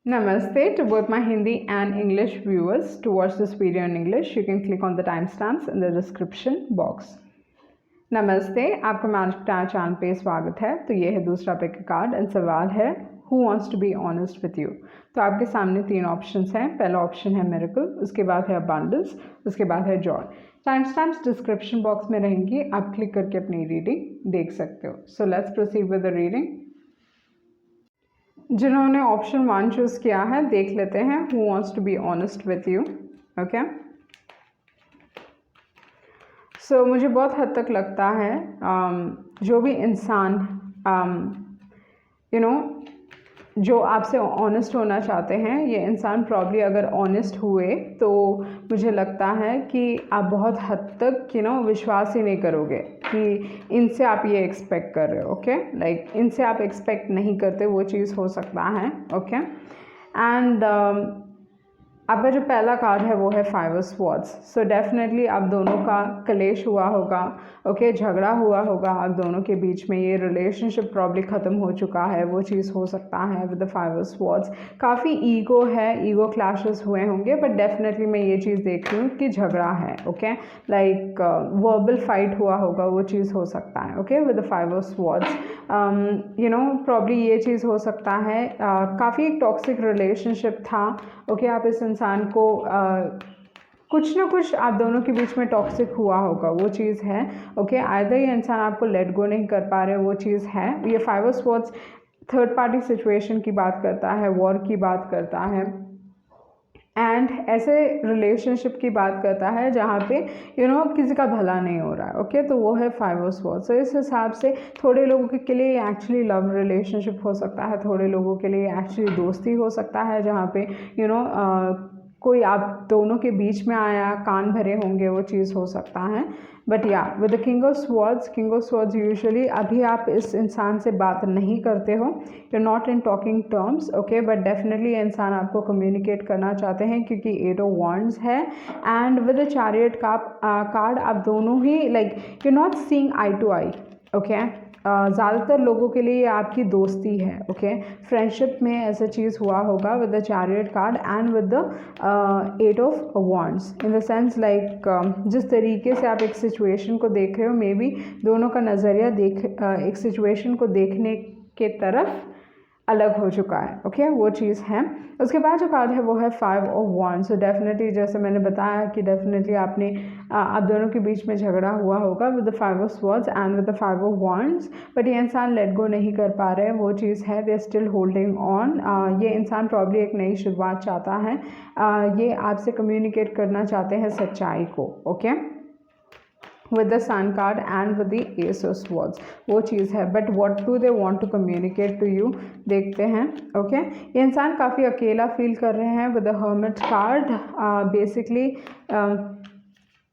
Namaste to both my Hindi and English viewers. To watch this video in English, you can click on the timestamps in the description box. नमस्ते, आपका manage बताया channel पे स्वागत है। तो ये है दूसरा पिक कार्ड एंड सवाल है who wants to be honest with you. तो आपके सामने तीन ऑप्शंस हैं। पहला ऑप्शन है मिरेकल, उसके बाद है अबंडेंस, उसके बाद है Joy. Time stamps description box में रहेंगी, आप क्लिक करके अपनी रीडिंग देख सकते हो। So let's proceed with the reading. जिन्होंने ऑप्शन 1 चूज़ किया है देख लेते हैं who wants to be honest with you. Okay, so मुझे बहुत हद तक लगता है जो भी इंसान जो आपसे ऑनेस्ट होना चाहते हैं, ये इंसान प्रॉब्ली अगर ऑनेस्ट हुए तो मुझे लगता है कि आप बहुत हद तक विश्वास ही नहीं करोगे कि इनसे आप ये एक्सपेक्ट कर रहे हो। ओके, लाइक इनसे आप एक्सपेक्ट नहीं करते, वो चीज़ हो सकता है। ओके, एंड आपका जो पहला कार्ड है वो है 5 ऑफ स्वॉर्ड्स। सो डेफिनेटली आप दोनों का कलेश हुआ होगा। ओके, झगड़ा हुआ होगा आप दोनों के बीच में, ये रिलेशनशिप प्रॉब्ली ख़त्म हो चुका है, वो चीज़ हो सकता है विद द 5 ऑफ स्वॉर्ड्स। काफ़ी ईगो है, ईगो क्लैशेस हुए होंगे, बट डेफिनेटली मैं ये चीज़ देख रही हूँ कि झगड़ा है। ओके, लाइक वर्बल फाइट हुआ होगा, वो चीज़ हो सकता है। Okay, with the 5 of swords probably ये चीज़ हो सकता है। काफ़ी एक टॉक्सिक रिलेशनशिप था। ओके, आप इस इंसान को कुछ ना कुछ आप दोनों के बीच में टॉक्सिक हुआ होगा, वो चीज़ है। ओके, आइदर ये इंसान आपको लेट गो नहीं कर पा रहे, वो चीज़ है। ये 5 of swords third party situation की बात करता है, वॉर की बात करता है, एंड ऐसे रिलेशनशिप की बात करता है जहाँ पे किसी का भला नहीं हो रहा है। ओके, तो वो है 5 ऑफ स्वॉर्ड्स। सो इस हिसाब से थोड़े लोगों के लिए एक्चुअली लव रिलेशनशिप हो सकता है, थोड़े लोगों के लिए एक्चुअली दोस्ती हो सकता है, जहाँ पे कोई आप दोनों के बीच में आया, कान भरे होंगे, वो चीज़ हो सकता है। बट या with the king of swords usually अभी आप इस इंसान से बात नहीं करते हो, you are not in talking terms. Okay, but definitely ये इंसान आपको कम्युनिकेट करना चाहते हैं क्योंकि 8 ऑफ वॉन्ड्स है। And with the chariot card आप दोनों ही like you not seeing eye to eye. Okay, ज़्यादातर लोगों के लिए आपकी दोस्ती है। ओके, फ्रेंडशिप में ऐसा चीज़ हुआ होगा with the chariot card and with the 8 of wands. In the sense like जिस तरीके से आप एक सिचुएशन को देख रहे हो, मे बी दोनों का नज़रिया एक सिचुएशन को देखने के तरफ अलग हो चुका है। ओके, वो चीज़ है। उसके बाद जो कार्ड है वो है 5 ऑफ वॉन्ड्स। सो डेफिनेटली जैसे मैंने बताया कि डेफिनेटली आप दोनों के बीच में झगड़ा हुआ होगा with the 5 of swords and with the 5 of wands, but ये इंसान लेट गो नहीं कर पा रहे हैं, वो चीज़ है। They still holding on. ये इंसान प्रॉब्ली एक नई शुरुआत चाहता है। ये आपसे कम्युनिकेट करना चाहते हैं सच्चाई को। Okay, with the sun card and with the ace of swords, वो चीज़ है। But what do they want to communicate to you, देखते हैं। ओके, ये इंसान काफ़ी अकेला फील कर रहे हैं with the hermit card. Basically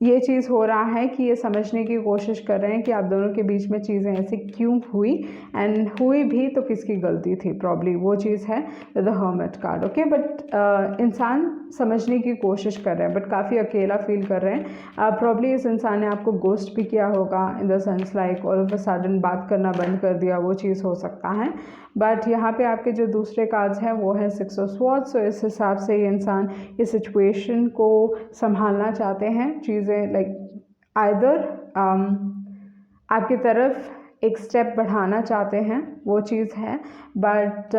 ये चीज़ हो रहा है कि ये समझने की कोशिश कर रहे हैं कि आप दोनों के बीच में चीज़ें ऐसे क्यों हुई, एंड हुई भी तो किसकी गलती थी, प्रॉब्ली वो चीज़ है with the hermit card. Okay, but इंसान समझने की कोशिश कर रहे हैं, बट काफ़ी अकेला फील कर रहे हैं। प्रॉब्ली इस इंसान ने आपको गोस्ट भी किया होगा, in the sense like all of a sudden बात करना बंद कर दिया, वो चीज़ हो सकता है। बट यहाँ पे आपके जो दूसरे कार्ड्स हैं वो हैं 6 ऑफ स्वॉर्ड्स। सो इस हिसाब से ये इंसान इस सिचुएशन को संभालना चाहते हैं, चीज़ें लाइक आइदर आपकी तरफ एक स्टेप बढ़ाना चाहते हैं, वो चीज़ है। But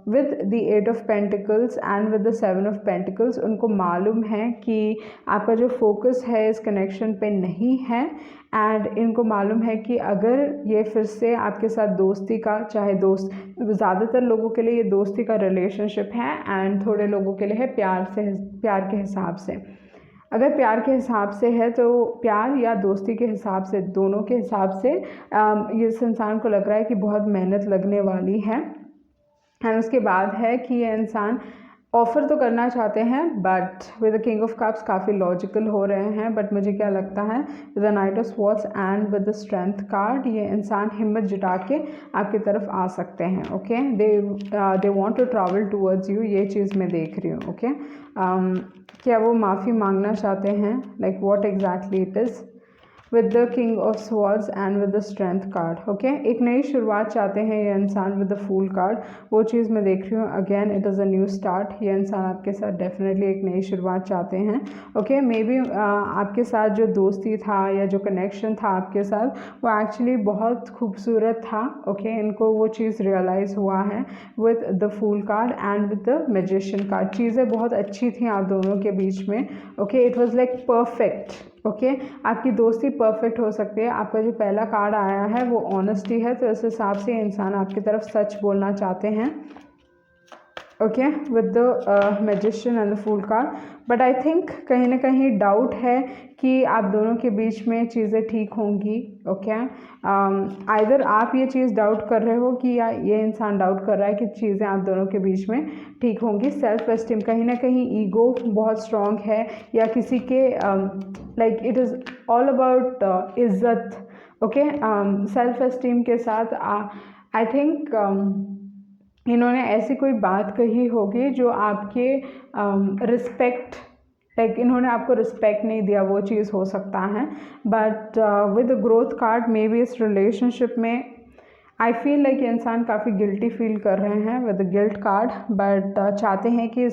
with the 8 of pentacles and with the 7 of pentacles, उनको मालूम है कि आपका जो फोकस है इस कनेक्शन पे नहीं है, एंड इनको मालूम है कि अगर ये फिर से आपके साथ दोस्ती का, चाहे दोस्त, ज़्यादातर लोगों के लिए ये दोस्ती का रिलेशनशिप है, एंड थोड़े लोगों के लिए है प्यार के हिसाब से। अगर प्यार के हिसाब से है तो प्यार या दोस्ती के हिसाब से, दोनों के हिसाब से इस इंसान को लग रहा है कि बहुत मेहनत लगने वाली है। एंड उसके बाद है कि ये इंसान ऑफ़र तो करना चाहते हैं, but with the king of cups काफ़ी लॉजिकल हो रहे हैं। बट मुझे क्या लगता है with the night of swords and with the strength card, ये इंसान हिम्मत जुटा के आपकी तरफ आ सकते हैं। Okay, they want to travel towards you, ये चीज़ मैं देख रही हूँ। ओके, क्या वो माफ़ी मांगना चाहते हैं, like what exactly it is. With the king of swords and with the strength card. Okay, एक नई शुरुआत चाहते हैं ये इंसान विद द फूल कार्ड, वो चीज़ मैं देख रही हूँ। Again it is a new start, ये इंसान आपके साथ डेफिनेटली एक नई शुरुआत चाहते हैं। ओके, मे बी आपके साथ जो दोस्ती था या जो कनेक्शन था आपके साथ वो एक्चुअली बहुत खूबसूरत था। ओके, इनको वो चीज़ रियलाइज़ हुआ है with the fool card and with the magician card. चीज़ें बहुत अच्छी थी आप दोनों के बीच में। Okay, it was like perfect. Okay, आपकी दोस्ती परफेक्ट हो सकती है। आपका जो पहला कार्ड आया है वो ऑनेस्टी है, तो इस हिसाब से इंसान आपकी तरफ सच बोलना चाहते हैं। Okay, with the magician and the fool card, but I think कहीं ना कहीं डाउट है कि आप दोनों के बीच में चीज़ें ठीक होंगी। ओके, आइदर आप ये चीज़ डाउट कर रहे हो कि या ये इंसान डाउट कर रहा है कि चीज़ें आप दोनों के बीच में ठीक होंगी। सेल्फ एस्टीम, कहीं ना कहीं ईगो बहुत स्ट्रॉन्ग है, या किसी के like it is all about इज़्ज़त। ओके, सेल्फ एस्टीम के साथ आई थिंक इन्होंने ऐसी कोई बात कही होगी जो आपके रिस्पेक्ट, लाइक इन्होंने आपको रिस्पेक्ट नहीं दिया, वो चीज़ हो सकता है। But with growth card may be इस रिलेशनशिप में आई फील लाइक ये इंसान काफ़ी गिल्टी फील कर रहे हैं विद गिल्ट कार्ड, बट चाहते हैं कि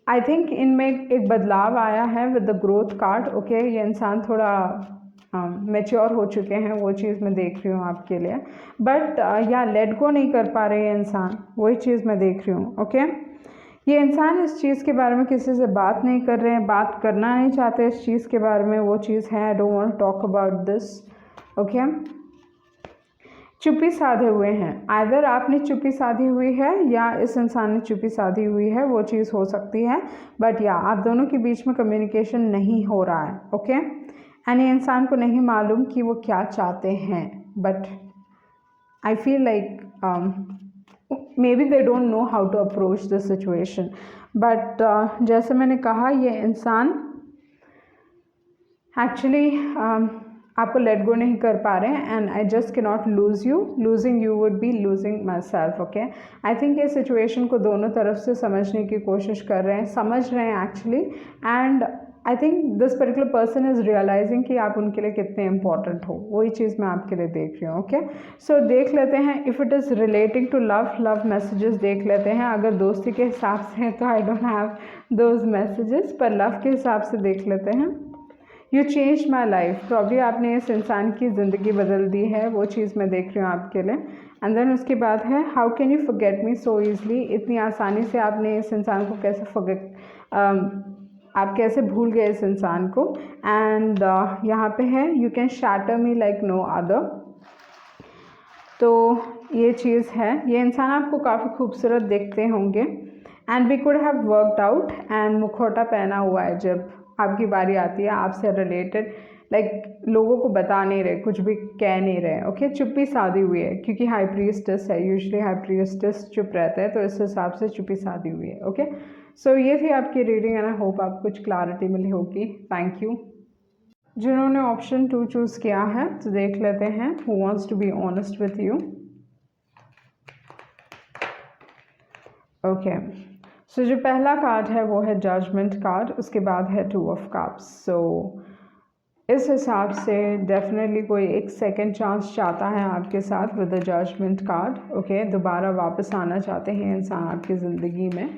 आई थिंक इनमें एक बदलाव आया है with the growth card. Okay, ये इंसान थोड़ा मैच्योर हो चुके हैं, वो चीज़ मैं देख रही हूँ आपके लिए। बट या लेट गो नहीं कर पा रहे हैं इंसान, वही चीज़ मैं देख रही हूँ। ओके, ये इंसान इस चीज़ के बारे में किसी से बात नहीं कर रहे हैं, बात करना नहीं चाहते इस चीज़ के बारे में, वो चीज़ है I don't want to talk about this. Okay, चुप्पी साधे हुए हैं, आइदर आपने चुप्पी साधी हुई है या इस इंसान ने चुप्पी साधी हुई है, वो चीज़ हो सकती है। बट या आप दोनों के बीच में कम्युनिकेशन नहीं हो रहा है। ओके, एंड ये इंसान को नहीं मालूम कि वो क्या चाहते हैं, but I feel like maybe they don't know how to approach the situation. But जैसे मैंने कहा, ये इंसान एक्चुअली आपको लेट गो नहीं कर पा रहे हैं, एंड आई जस्ट के not lose you, losing you would be losing my self. Okay, I think ये सिचुएशन को दोनों तरफ से समझने की कोशिश कर रहे हैं, समझ रहे हैं actually, and I think this particular person is realising कि आप उनके लिए कितने इंपॉर्टेंट हो, वही चीज़ मैं आपके लिए देख रही हूँ। ओके, सो देख लेते हैं if it is relating to love messages देख लेते हैं। अगर दोस्ती के हिसाब से तो I don't have those messages, पर लव के हिसाब से देख लेते हैं। You change my life, probably आपने इस इंसान की ज़िंदगी बदल दी है, वो चीज़ मैं देख रही हूँ आपके लिए। एंड देन उसके बाद है how can you forget me so easily, इतनी आसानी से आपने इस इंसान को कैसे आप कैसे भूल गए इस इंसान को। एंड यहाँ पे है you can shatter me like no other, तो ये चीज़ है। ये इंसान आपको काफ़ी खूबसूरत देखते होंगे, and we could have worked out, and मुखौटा पहना हुआ है जब आपकी बारी आती है आपसे रिलेटेड, लाइक लोगों को बता नहीं रहे, कुछ भी कह नहीं रहे। ओके, चुप्पी साधी हुई है, क्योंकि हाई प्रीस्टेस है, यूजुअली हाई प्रीस्टेस चुप रहते हैं, तो इस हिसाब से चुप्पी साधी हुई है। ओके, सो ये थी आपकी रीडिंग, एंड आई होप आपको कुछ क्लैरिटी मिली होगी। Thank you. जिन्होंने ऑप्शन 2 चूज़ किया है, तो देख लेते हैं who wants to be honest with you. Okay, so जो पहला कार्ड है वो है जजमेंट कार्ड, उसके बाद है 2 ऑफ कप्स। सो इस हिसाब से डेफिनेटली कोई एक सेकंड चांस चाहता है आपके साथ with the judgement card. Okay, दोबारा वापस आना चाहते हैं इंसान आपकी ज़िंदगी में,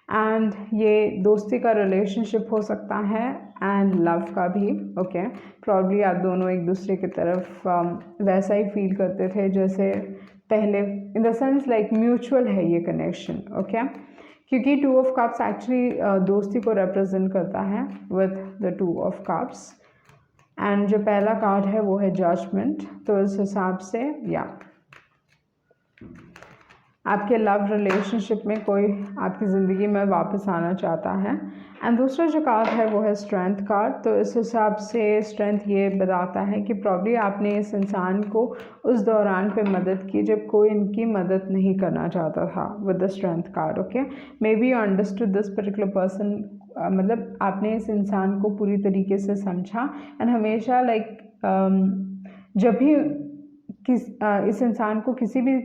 एंड ये दोस्ती का रिलेशनशिप हो सकता है एंड लव का भी। ओके, प्रॉब्ली आप दोनों एक दूसरे की तरफ वैसा ही फील करते थे जैसे पहले, in the sense like mutual है ये कनेक्शन। ओके, क्योंकि 2 ऑफ कप्स एक्चुअली दोस्ती को रिप्रेजेंट करता है with the 2 of cups, and जो पहला कार्ड है वो है जजमेंट। तो इस हिसाब से या आपके लव रिलेशनशिप में कोई आपकी ज़िंदगी में वापस आना चाहता है। एंड दूसरा जो कार्ड है वो है स्ट्रेंथ कार्ड। तो इस हिसाब से स्ट्रेंथ ये बताता है कि प्रॉब्ली आपने इस इंसान को उस दौरान पे मदद की जब कोई इनकी मदद नहीं करना चाहता था with the strength card. Okay, may be you understood this particular person, मतलब आपने इस इंसान को पूरी तरीके से समझा, एंड हमेशा लाइक जब भी इस इंसान को किसी भी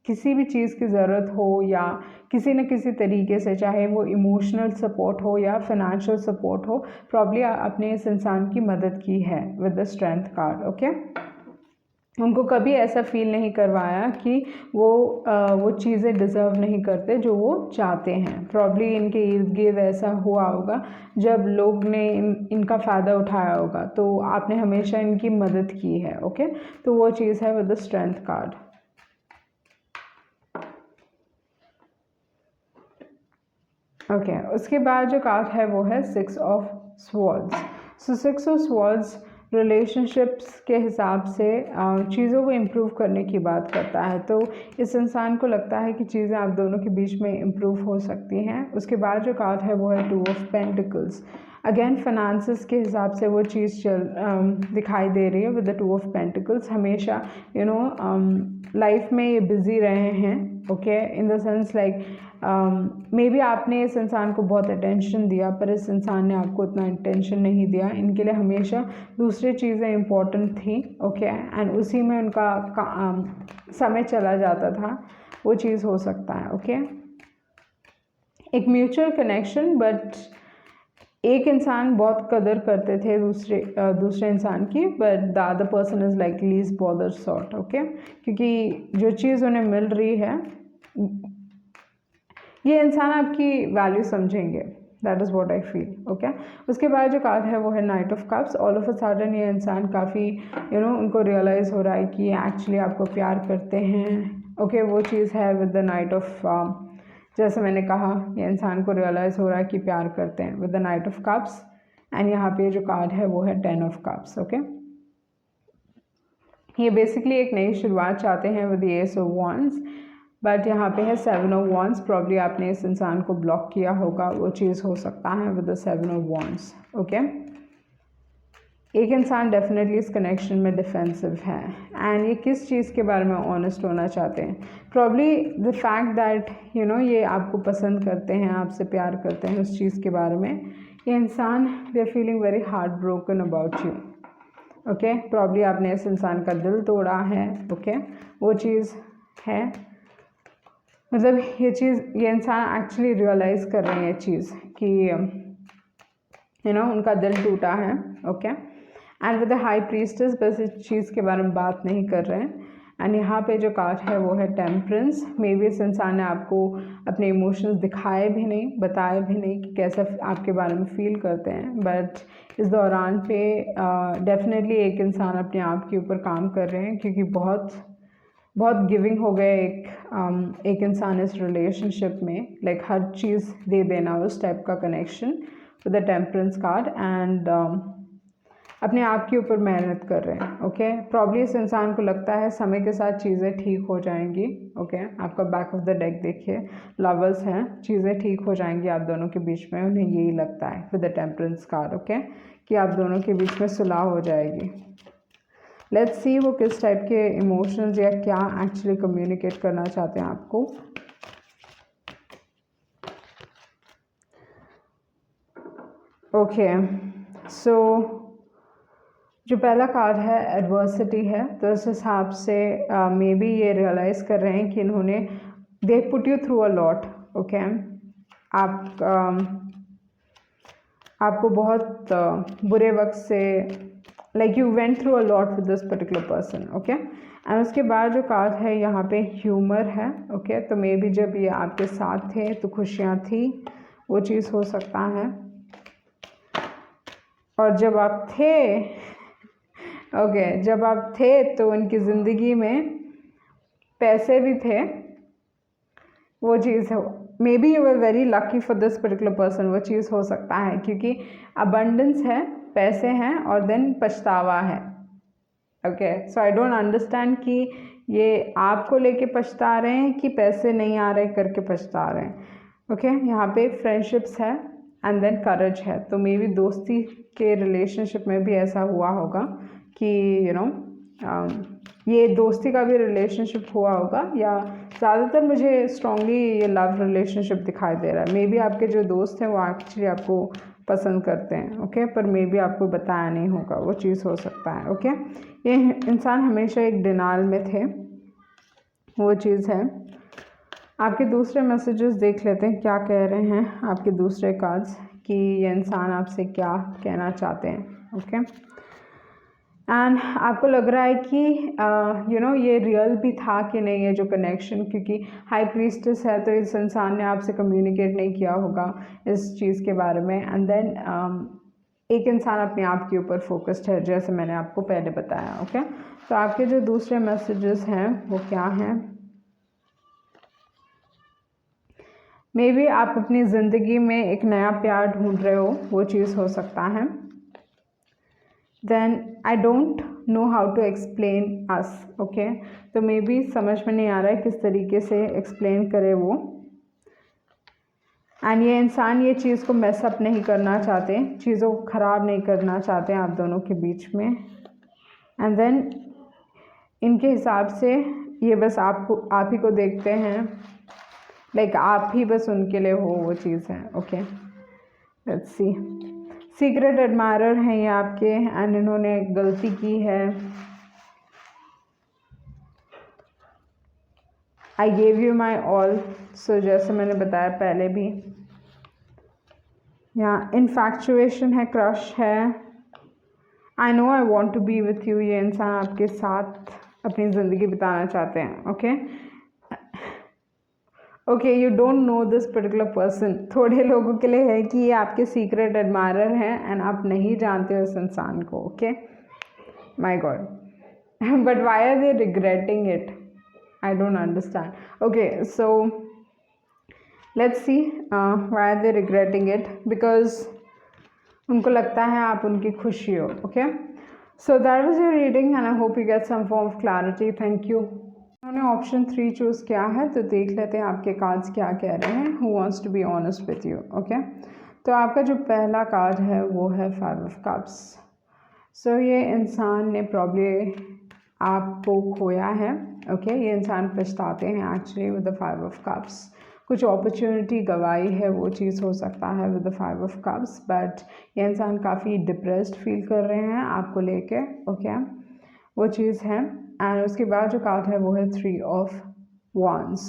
किसी भी चीज़ की ज़रूरत हो या किसी न किसी तरीके से, चाहे वो इमोशनल सपोर्ट हो या फाइनेंशियल सपोर्ट हो, प्रॉब्ली आपने इस इंसान की मदद की है with the strength card. Okay, उनको कभी ऐसा फील नहीं करवाया कि वो चीज़ें डिज़र्व नहीं करते जो वो चाहते हैं। प्रॉब्ली इनके इर्द गिर्द ऐसा हुआ होगा जब लोग ने इनका फ़ायदा उठाया होगा, तो आपने हमेशा इनकी मदद की है। ओके, तो वो चीज़ है with the strength card. Okay, उसके बाद जो कार्ड है वो है 6 of swords. So 6 of swords relationships के हिसाब से चीज़ों को इम्प्रूव करने की बात करता है। तो इस इंसान को लगता है कि चीज़ें आप दोनों के बीच में इम्प्रूव हो सकती हैं। उसके बाद जो कार्ड है वो है 2 ऑफ पेंटिकल्स। अगेन फाइनेंसेस के हिसाब से वो चीज़ दिखाई दे रही है विद द 2 ऑफ पेंटिकल्स। हमेशा लाइफ में ये बिज़ी रहे हैं। Okay, in the sense like may be आपने इस इंसान को बहुत अटेंशन दिया, पर इस इंसान ने आपको उतना अटेंशन नहीं दिया। इनके लिए हमेशा दूसरी चीज़ें इम्पोर्टेंट थी। ओके, एंड उसी में उनका समय चला जाता था। वो चीज़ हो सकता है। ओके, एक म्यूचुअल कनेक्शन, बट एक इंसान बहुत कदर करते थे दूसरे इंसान की, but the other person is like least bother sort. Okay, क्योंकि जो चीज़ उन्हें मिल रही है ये इंसान आपकी वैल्यू समझेंगे। That is what I feel. Okay, उसके बाद जो कार्ड है वो है night of cups. All of a sudden ये इंसान काफ़ी उनको रियलाइज़ हो रहा है कि एक्चुअली आपको प्यार करते हैं। ओके, वो चीज़ है विद द नाइट ऑफ, जैसे मैंने कहा, ये इंसान को रियलाइज़ हो रहा है कि प्यार करते हैं with the night of cups. And यहाँ पे जो कार्ड है वो है 10 ऑफ कप्स। ओके, ये बेसिकली एक नई शुरुआत चाहते हैं with the ace of wands, but यहाँ पे है 7 ऑफ वॉन्ड्स। प्रॉब्ली आपने इस इंसान को ब्लॉक किया होगा, वो चीज़ हो सकता है with the 7 of wands. Okay, एक इंसान डेफिनेटली इस कनेक्शन में डिफेंसिव है, एंड ये किस चीज़ के बारे में ऑनेस्ट होना चाहते हैं। प्रॉब्ली द फैक्ट दैट ये आपको पसंद करते हैं, आपसे प्यार करते हैं, उस चीज़ के बारे में ये इंसान they are feeling very heart broken about you. Okay, probably आपने इस इंसान का दिल तोड़ा है। ओके, वो चीज़ है, मतलब ये इंसान एक्चुअली रियलाइज़ कर रहे हैं ये चीज़ कि उनका दिल टूटा है। Okay, and with the high priestess बस इस चीज़ के बारे में बात नहीं कर रहे हैं। एंड यहाँ पे जो कार्ड है वो है टेम्परेंस। मे बी इस इंसान ने आपको अपने इमोशंस दिखाए भी नहीं, बताए भी नहीं कि कैसा आपके बारे में फ़ील करते हैं, बट इस दौरान पे डेफिनेटली एक इंसान अपने आप के ऊपर काम कर रहे हैं, क्योंकि बहुत गिविंग हो गए एक इंसान इस रिलेशनशिप में, लाइक हर चीज़ दे देना, उस टाइप का connection with the temperance card. And अपने आप के ऊपर मेहनत कर रहे हैं। ओके, प्रॉब्ली इस इंसान को लगता है समय के साथ चीज़ें ठीक हो जाएंगी। ओके, आपका बैक ऑफ द डेक देखिए, लवर्स हैं, चीज़ें ठीक हो जाएंगी आप दोनों के बीच में, उन्हें यही लगता है with the temperance card. Okay, कि आप दोनों के बीच में सुलह हो जाएगी। लेट्स सी वो किस टाइप के इमोशंस या क्या एक्चुअली कम्युनिकेट करना चाहते हैं आपको। ओके, सो जो पहला कार्ड है एडवर्सिटी है, तो इस हिसाब से मे बी ये रियलाइज़ कर रहे हैं कि इन्होंने they put you through a lot. Okay, आपको बहुत बुरे वक्त से, like you went through a lot with this particular person. Okay, and उसके बाद जो कार्ड है यहाँ पे ह्यूमर है। ओके, तो मे बी जब ये आपके साथ थे तो खुशियाँ थी, वो चीज़ हो सकता है, और जब आप थे जब आप थे तो उनकी ज़िंदगी में पैसे भी थे, वो चीज़ हो, maybe you are very lucky for this particular person, वो चीज़ हो सकता है, क्योंकि अबंडेंस है, पैसे हैं, और देन पछतावा है। Okay, so I don't understand कि ये आपको लेके पछता रहे हैं कि पैसे नहीं आ रहे करके पछता रहे हैं। ओके, यहाँ पे फ्रेंडशिप्स है एंड देन करेज है, तो मे बी दोस्ती के रिलेशनशिप में भी ऐसा हुआ होगा कि ये दोस्ती का भी रिलेशनशिप हुआ होगा, या ज़्यादातर मुझे स्ट्रॉन्गली ये लव रिलेशनशिप दिखाई दे रहा है। मे बी आपके जो दोस्त हैं वो एक्चुअली आपको पसंद करते हैं। ओके, पर मे बी आपको बताया नहीं होगा, वो चीज़ हो सकता है। ओके, ये इंसान हमेशा एक डिनाल में थे, वो चीज़ है। आपके दूसरे मैसेजेस देख लेते हैं क्या कह रहे हैं आपके दूसरे कार्ड्स, कि ये इंसान आपसे क्या कहना चाहते हैं। ओके, एंड आपको लग रहा है कि ये रियल भी था कि नहीं है जो कनेक्शन, क्योंकि हाई प्रीस्टेस है तो इस इंसान ने आपसे कम्युनिकेट नहीं किया होगा इस चीज़ के बारे में। एंड देन एक इंसान अपने आप के ऊपर फोकस्ड है, जैसे मैंने आपको पहले बताया। ओके, तो आपके जो दूसरे मैसेजेस हैं वो क्या हैं? मे बी आप अपनी ज़िंदगी में एक नया प्यार ढूंढ रहे हो, वो चीज़ हो सकता है। Then I don't know how to explain us. Okay, तो मे बी समझ में नहीं आ रहा है किस तरीके से एक्सप्लेन करे वो। एंड ये इंसान ये चीज़ को मैसअप नहीं करना चाहते, चीज़ों को ख़राब नहीं करना चाहते आप दोनों के बीच में। एंड देन इनके हिसाब से ये बस आप ही को देखते हैं, लाइक आप ही बस उनके लिए हो, वो चीज़ है। Okay, let's see. Secret admirer हैं ये आपके, एंड इन्होंने गलती की है। I gave you my all, so जैसे मैंने बताया पहले भी, यहाँ इनफैक्चुएशन है, क्रश है। I know I want to be with you, ये इंसान आपके साथ अपनी ज़िंदगी बिताना चाहते हैं। Okay okay, you don't know this particular person. थोड़े लोगों के लिए है कि ये आपके सीक्रेट एडमायरर हैं एंड आप नहीं जानते हो इस इंसान को। Okay, my god, but why are they regretting it? I don't understand. Okay, so let's see why are they regretting it, because उनको लगता है आप उनकी खुशी हो। Okay, so that was your reading and I hope you get some form of clarity. Thank you. उन्होंने option 3 choose किया है, तो देख लेते हैं आपके कार्ड्स क्या कह रहे हैं। Who wants to be honest with you. Okay, तो आपका जो पहला कार्ड है वो है 5 ऑफ कप्स। सो ये इंसान ने प्रॉब्ली आपको खोया है। ओके, ये इंसान पछताते हैं actually with the 5 of cups. कुछ अपॉर्चुनिटी गवाई है, वो चीज़ हो सकता है with the 5 of cups, but ये इंसान काफ़ी डिप्रेस्ड फील कर रहे हैं आपको लेके। ओके, वो चीज़ है। एंड उसके बाद जो कार्ड है वो है 3 of wands।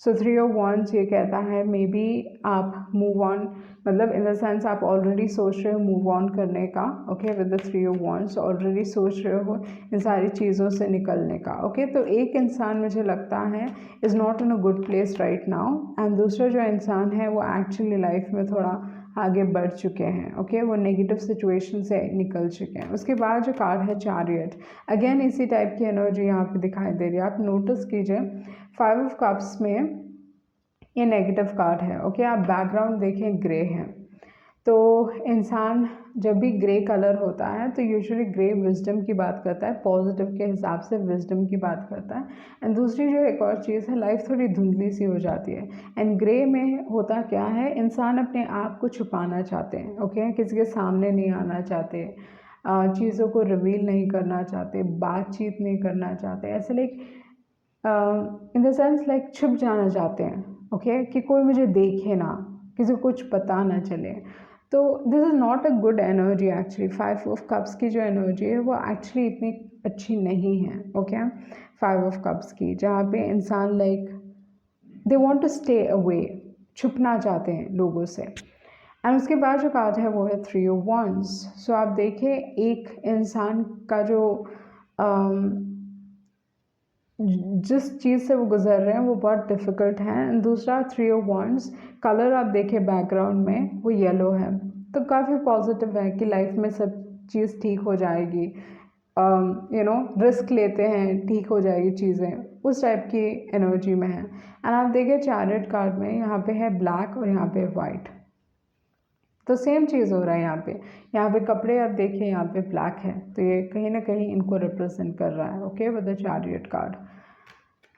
So 3 of wands ये कहता है मे बी आप मूव ऑन, मतलब इन द सेंस आप ऑलरेडी सोच रहे हो मूव ऑन करने का। Okay, with the 3 of wands already सोच रहे हो इन सारी चीज़ों से निकलने का। ओके, तो एक इंसान मुझे लगता है is not in a good place right now, and दूसरा जो इंसान है वो एक्चुअली लाइफ में थोड़ा आगे बढ़ चुके हैं। ओके, वो नेगेटिव सिचुएशन से निकल चुके हैं। उसके बाद जो कार्ड है चैरियट, अगेन इसी टाइप की एनर्जी यहाँ पे दिखाई दे रही है। आप नोटिस कीजिए 5 ऑफ कप्स में ये नेगेटिव कार्ड है। ओके, आप बैकग्राउंड देखें, ग्रे है। तो इंसान जब भी ग्रे कलर होता है तो यूजुअली ग्रे विजडम की बात करता है, पॉजिटिव के हिसाब से विजडम की बात करता है। एंड दूसरी जो एक और चीज़ है, लाइफ थोड़ी धुंधली सी हो जाती है। एंड ग्रे में होता क्या है, इंसान अपने आप को छुपाना चाहते हैं। ओके, किसी के सामने नहीं आना चाहते, चीज़ों को रिवील नहीं करना चाहते, बातचीत नहीं करना चाहते, ऐसे like in the sense like छुप जाना चाहते हैं। ओके, कि कोई मुझे देखे ना, किसी को कुछ पता ना चले। तो this is not a good energy actually. 5 of cups की जो एनर्जी है वो एक्चुअली इतनी अच्छी नहीं है। ओके, 5 ऑफ कप्स की, जहाँ पे इंसान like they want to stay away, छुपना चाहते हैं लोगों से। एंड उसके बाद जो कार्ड है वो है 3 ऑफ wands। सो आप देखें एक इंसान का जो जिस चीज़ से वो गुजर रहे हैं वो बहुत डिफ़िकल्ट है। एंड दूसरा 3 ऑफ wands, कलर आप देखें बैकग्राउंड में वो येलो है, तो काफ़ी पॉजिटिव है कि लाइफ में सब चीज़ ठीक हो जाएगी। रिस्क लेते हैं, ठीक हो जाएगी चीज़ें, उस टाइप की एनर्जी में है। एंड आप देखें चैरियट कार्ड में यहाँ पे है ब्लैक और यहाँ पे वाइट, तो सेम चीज़ हो रहा है यहाँ पे कपड़े आप देखें, यहाँ पे ब्लैक है, तो ये कहीं ना कहीं इनको रिप्रेजेंट कर रहा है। Okay, with the chariot card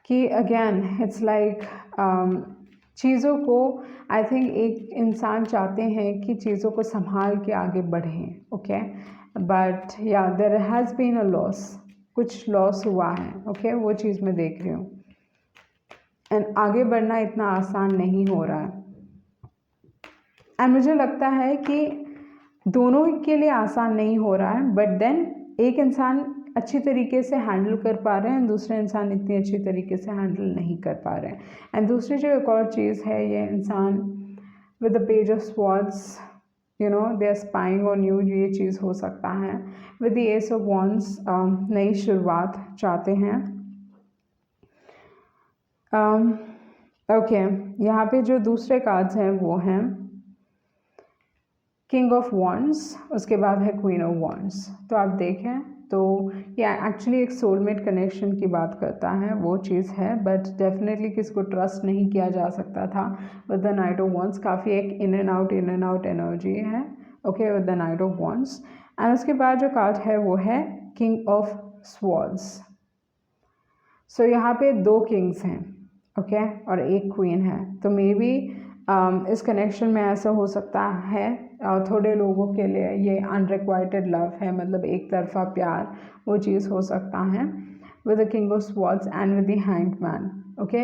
कि अगेन इट्स लाइक चीज़ों को, आई थिंक एक इंसान चाहते हैं कि चीज़ों को संभाल के आगे बढ़ें। Okay, but yeah there has been a loss, कुछ लॉस हुआ है। ओके, वो चीज़ मैं देख रही हूँ। एंड आगे बढ़ना इतना आसान नहीं हो रहा है। एंड मुझे लगता है कि दोनों के लिए आसान नहीं हो रहा है, बट देन एक इंसान अच्छी तरीके से हैंडल कर पा रहे हैं, दूसरे इंसान इतनी अच्छी तरीके से हैंडल नहीं कर पा रहे हैं। एंड दूसरी जो एक और चीज़ है, ये इंसान with the page of swords they are spying on you, ये चीज़ हो सकता है। With the ace of wands नई शुरुआत चाहते हैं। ओके, यहाँ पे जो दूसरे कार्ड्स हैं वो हैं किंग ऑफ वॉन्ड्स, उसके बाद है क्वीन ऑफ वॉन्ड्स। तो आप देखें तो ये एक्चुअली एक सोलमेट कनेक्शन की बात करता है, वो चीज़ है, बट डेफिनेटली किसको ट्रस्ट नहीं किया जा सकता था with the night of wands. काफ़ी एक इन एंड आउट एनर्जी है, okay, with the night of wands. And उसके बाद जो कार्ड है वो है किंग ऑफ स्वॉर्ड्स। सो यहाँ पे 2 किंग्स हैं, ओके, और एक क्वीन है। तो मे बी इस कनेक्शन में ऐसा हो सकता है थोड़े लोगों के लिए ये अनरिक्वाइटेड लव है, मतलब एक तरफा प्यार, वो चीज़ हो सकता है with the king of swords and with the hanged man. Okay,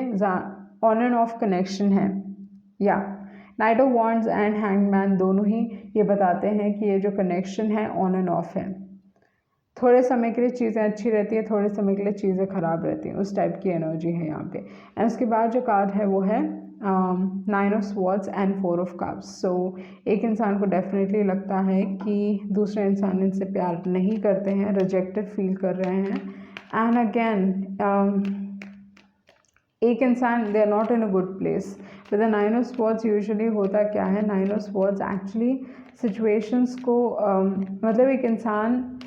on end of connection है, या night of wands and hanged man दोनों ही ये बताते हैं कि ये जो कनेक्शन है ऑन एंड ऑफ है। थोड़े समय के लिए चीज़ें अच्छी रहती है, थोड़े समय के लिए चीज़ें ख़राब रहती हैं, उस टाइप की एनर्जी है यहाँ पे। एंड उसके बाद जो कार्ड है वो है 9 of swords and 4 of cups. So एक इंसान को डेफिनेटली लगता है कि दूसरे इंसान इनसे प्यार नहीं करते हैं, रिजेक्टेड फील कर रहे हैं। एंड अगेन एक इंसान they are not in a good place with the 9 of swords. Usually होता क्या है, 9 ऑफ स्वॉर्ड्स एक्चुअली सिचुएशंस को मतलब एक इंसान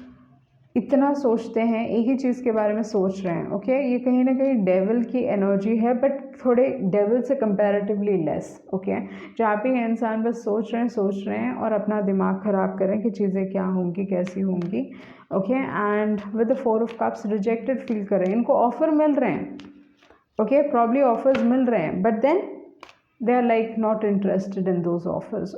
इतना सोचते हैं, एक ही चीज़ के बारे में सोच रहे हैं, ओके, ये कहीं ना कहीं डेविल की एनर्जी है, बट थोड़े डेविल से कंपैरेटिवली लेस, ओके, जहाँ पे ये इंसान बस सोच रहे हैं और अपना दिमाग ख़राब करें कि चीज़ें क्या होंगी, कैसी होंगी, okay. And with the 4 of cups rejected feel कर रहे हैं, इनको ऑफर मिल रहे हैं, ओके, प्रॉब्ली ऑफर्स मिल रहे हैं, but then they are like not interested in those offers,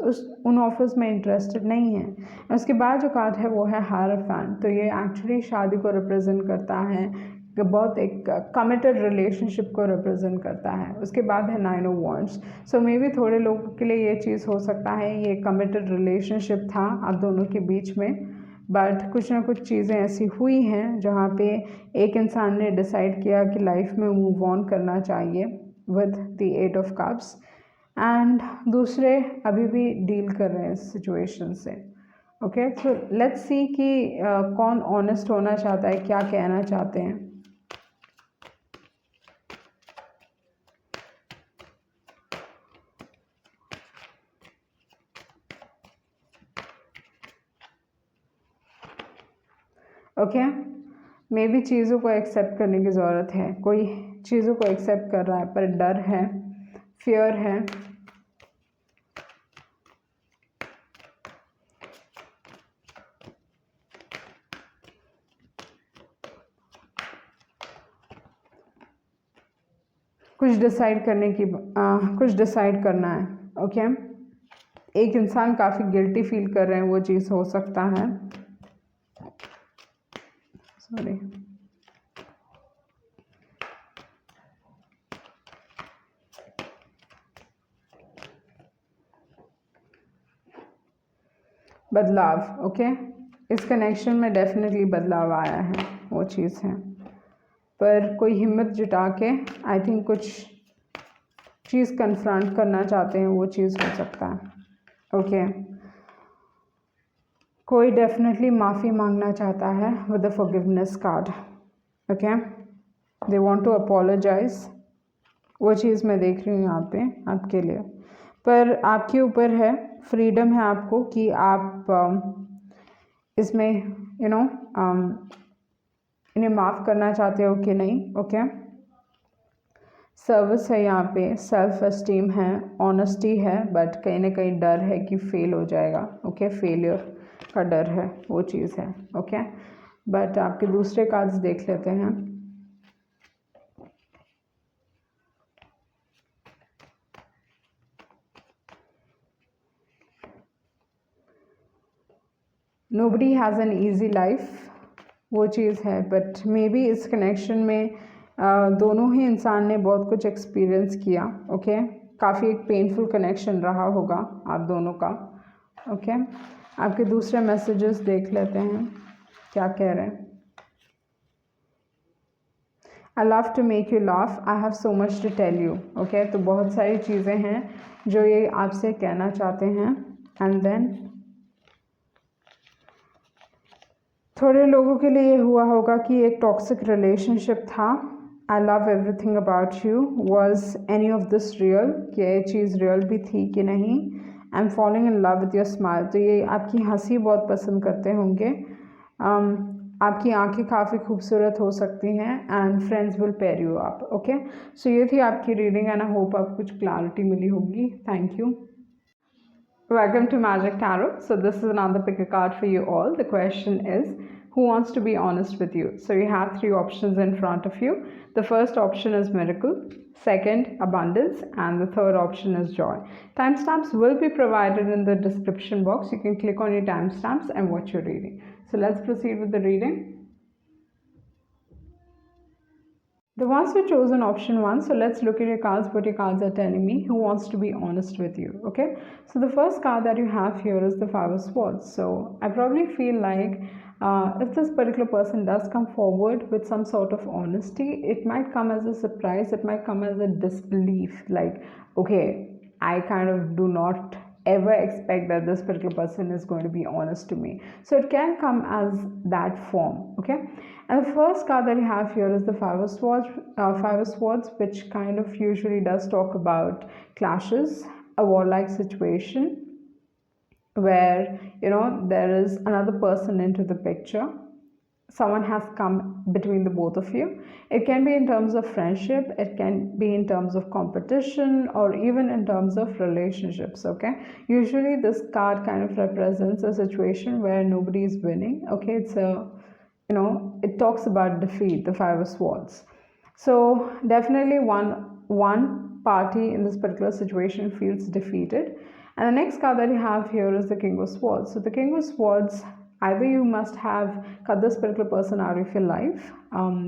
उन ऑफर्स में इंटरेस्टेड नहीं है। उसके बाद जो कार्ड है वो है हायरोफेंट। तो ये एक्चुअली शादी को रिप्रेजेंट करता है, बहुत एक कमिटेड रिलेशनशिप को रिप्रेजेंट करता है। उसके बाद है 9 of wands. So may be थोड़े लोगों के लिए ये चीज़ हो सकता है, ये कमिटेड रिलेशनशिप था आप दोनों के बीच में, बट कुछ ना कुछ चीज़ें ऐसी हुई हैं जहाँ पे एक इंसान ने डिसाइड किया कि लाइफ में मूव ऑन करना चाहिए with the 8 of cups, and दूसरे अभी भी डील कर रहे हैं इस सिचुएशन से, ओके। सो लेट्स सी कि कौन ऑनेस्ट होना चाहता है, क्या कहना चाहते हैं। ओके, मे बी चीज़ों को एक्सेप्ट करने की ज़रूरत है, कोई चीज़ों को एक्सेप्ट कर रहा है पर डर है, फियर है, कुछ डिसाइड करना है, ओके। एक इंसान काफ़ी गिल्टी फील कर रहे हैं, वो चीज़ हो सकता है, सॉरी, बदलाव, ओके, इस कनेक्शन में डेफिनेटली बदलाव आया है, वो चीज़ है, पर कोई हिम्मत जुटा के आई थिंक कुछ चीज़ कन्फ्रंट करना चाहते हैं, वो चीज़ हो सकता है, ओके। कोई डेफिनेटली माफ़ी मांगना चाहता है with the forgiveness card, okay, they want to apologise, वो चीज़ मैं देख रही हूँ यहाँ पे आपके लिए, पर आपके ऊपर है, फ्रीडम है आपको कि आप इसमें इन्हें माफ़ करना चाहते हो कि नहीं, ओके। सर्विस है यहाँ पे, सेल्फ एस्टीम है, ऑनेस्टी है, बट कहीं ना कहीं डर है कि फेल हो जाएगा, ओके, फेलियर का डर है, वो चीज़ है, ओके। बट आपके दूसरे कार्ड्स देख लेते हैं। Nobody has an easy life, वो चीज़ है, बट मे बी इस कनेक्शन में दोनों ही इंसान ने बहुत कुछ एक्सपीरियंस किया, ओके। काफ़ी एक पेनफुल कनेक्शन रहा होगा आप दोनों का, ओके। आपके दूसरे मैसेजेस देख लेते हैं क्या कह रहे हैं। I love to make you laugh, I have so much to tell you. Okay, तो बहुत सारी चीज़ें हैं जो ये आपसे कहना चाहते हैं। एंड देन थोड़े लोगों के लिए ये हुआ होगा कि एक टॉक्सिक रिलेशनशिप था। I love everything about you, was any of this real, कि ये चीज़ रियल भी थी कि नहीं। I am following in love with your smile, तो ये आपकी हंसी बहुत पसंद करते होंगे। आपकी आंखें काफ़ी खूबसूरत हो सकती हैं। And friends will pair you up. Okay, so ये थी आपकी रीडिंग एंड आई होप आपको कुछ क्लैरिटी मिली होगी। Thank you. Welcome to Magic Tarot. So this is another pick a card for you all. The question is, who wants to be honest with you? So you have three options in front of you. The first option is miracle, second abundance, and the third option is joy. Timestamps will be provided in the description box. You can click on your timestamps and watch your reading. So let's proceed with the reading. The ones who chosen option 1, so let's look at your cards, what your cards are telling me, who wants to be honest with you. Okay, so the first card that you have here is the Five of Swords. So I probably feel like if this particular person does come forward with some sort of honesty, it might come as a surprise, it might come as a disbelief, like, okay, I kind of do not ever expect that this particular person is going to be honest to me. So it can come as that form. Okay, and the first card that you have here is the Five of Swords, which kind of usually does talk about clashes, a warlike situation where there is another person into the picture. Someone has come between the both of you. It can be in terms of friendship, it can be in terms of competition, or even in terms of relationships. Okay, usually this card kind of represents a situation where nobody is winning. Okay, it's a it talks about defeat, the Five of Swords. So definitely one party in this particular situation feels defeated. And the next card that you have here is the King of Swords. So the King of Swords, either you must have cut this particular person out of your life.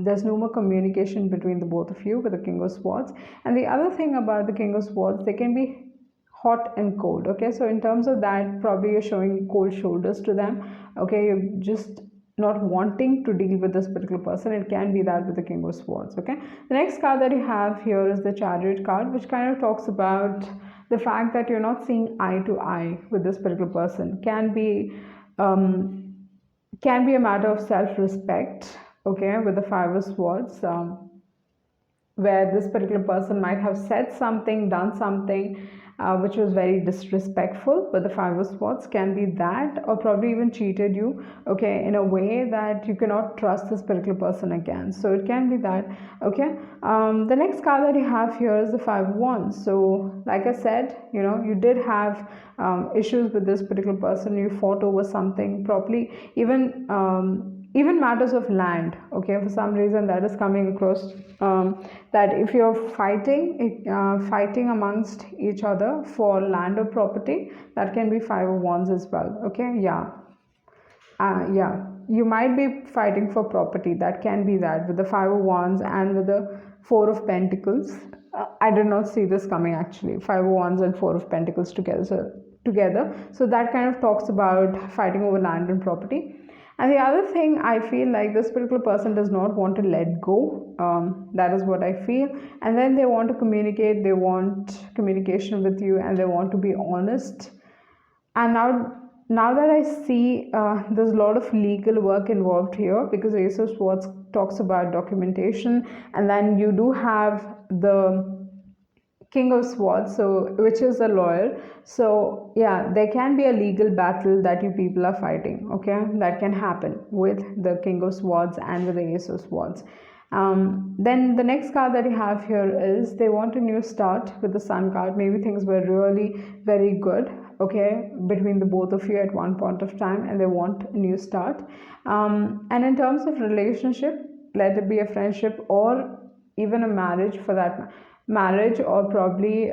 There's no more communication between the both of you with the King of Swords. And the other thing about the King of Swords, they can be hot and cold. Okay, so in terms of that, probably you're showing cold shoulders to them. Okay, you're just not wanting to deal with this particular person. It can be that with the King of Swords. Okay, the next card that you have here is the Chariot card, which kind of talks about the fact that you're not seeing eye to eye with this particular person. Can be a matter of self-respect. Okay, with the Five of Swords, where this particular person might have said something, done something which was very disrespectful. But the Five of Swords can be that, or probably even cheated you, okay, in a way that you cannot trust this particular person again. So it can be that. Okay, the next card that you have here is the Five of Wands. So like I said, you did have issues with this particular person. You fought over something, probably even matters of land. Okay, for some reason that is coming across, that if you're fighting amongst each other for land or property, that can be Five of Wands as well. Okay, yeah, you might be fighting for property. That can be that with the Five of Wands and with the Four of Pentacles. I did not see this coming actually. Five of Wands and Four of Pentacles together. So that kind of talks about fighting over land and property. And the other thing, I feel like this particular person does not want to let go. That is what I feel. And then they want to communicate, they want communication with you, and they want to be honest. And now that I see there's a lot of legal work involved here, because Ace of Swords talks about documentation, and then you do have the King of Swords, so which is a lawyer. So yeah, there can be a legal battle that you people are fighting. Okay, that can happen with the King of Swords and with the Ace of Swords. Then the next card that you have here is they want a new start with the Sun card. Maybe things were really very good, okay, between the both of you at one point of time, and they want a new start. And in terms of relationship, let it be a friendship or even a marriage, for that marriage, or probably